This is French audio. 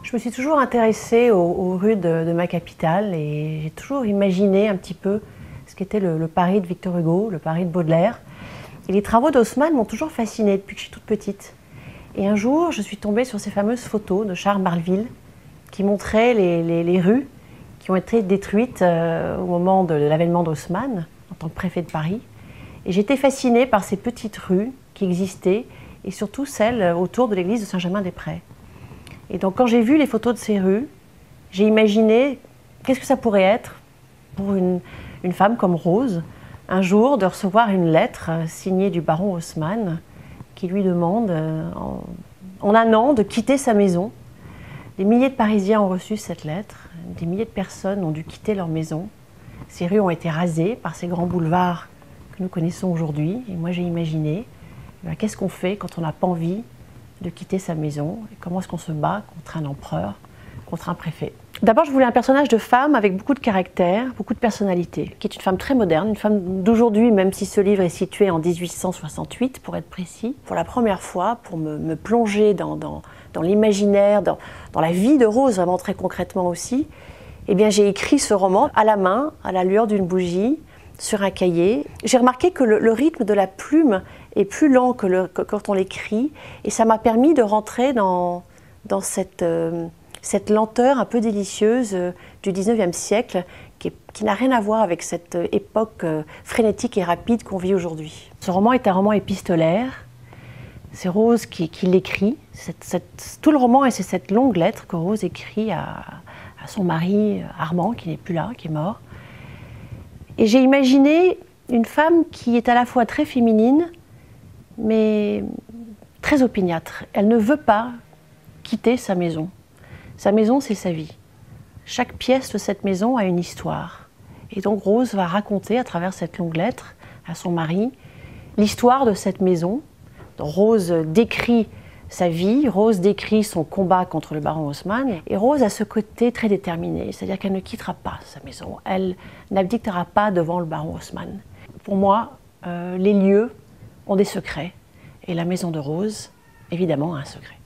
Je me suis toujours intéressée aux rues de ma capitale et j'ai toujours imaginé un petit peu ce qu'était le Paris de Victor Hugo, le Paris de Baudelaire. Et les travaux d'Haussmann m'ont toujours fascinée depuis que je suis toute petite. Et un jour, je suis tombée sur ces fameuses photos de Charles Marleville qui montraient les rues qui ont été détruites au moment de l'avènement d'Haussmann en tant que préfet de Paris. Et j'étais fascinée par ces petites rues qui existaient et surtout celles autour de l'église de Saint-Germain-des-Prés. Et donc quand j'ai vu les photos de ces rues, j'ai imaginé qu'est-ce que ça pourrait être pour une femme comme Rose, un jour de recevoir une lettre signée du baron Haussmann qui lui demande en un an de quitter sa maison. Des milliers de Parisiens ont reçu cette lettre, des milliers de personnes ont dû quitter leur maison. Ces rues ont été rasées par ces grands boulevards que nous connaissons aujourd'hui. Et moi j'ai imaginé, qu'est-ce qu'on fait quand on n'a pas envie de quitter sa maison et comment est-ce qu'on se bat contre un empereur, contre un préfet. D'abord, je voulais un personnage de femme avec beaucoup de caractère, beaucoup de personnalité, qui est une femme très moderne, une femme d'aujourd'hui, même si ce livre est situé en 1868, pour être précis. Pour la première fois, pour me plonger dans l'imaginaire, dans la vie de Rose, vraiment très concrètement aussi, eh bien, j'ai écrit ce roman à la main, à la lueur d'une bougie, sur un cahier. J'ai remarqué que le rythme de la plume est plus lent que quand on l'écrit, et ça m'a permis de rentrer dans cette lenteur un peu délicieuse du 19e siècle, qui n'a rien à voir avec cette époque frénétique et rapide qu'on vit aujourd'hui. Ce roman est un roman épistolaire, c'est Rose qui l'écrit, tout le roman, et c'est cette longue lettre que Rose écrit à son mari Armand, qui n'est plus là, qui est mort. Et j'ai imaginé une femme qui est à la fois très féminine, mais très opiniâtre. Elle ne veut pas quitter sa maison. Sa maison, c'est sa vie. Chaque pièce de cette maison a une histoire. Et donc Rose va raconter, à travers cette longue lettre à son mari, l'histoire de cette maison. Donc Rose décrit sa vie, Rose décrit son combat contre le baron Haussmann. Et Rose a ce côté très déterminé, c'est-à-dire qu'elle ne quittera pas sa maison. Elle n'abdiquera pas devant le baron Haussmann. Pour moi, les lieux ont des secrets. Et la maison de Rose, évidemment, a un secret.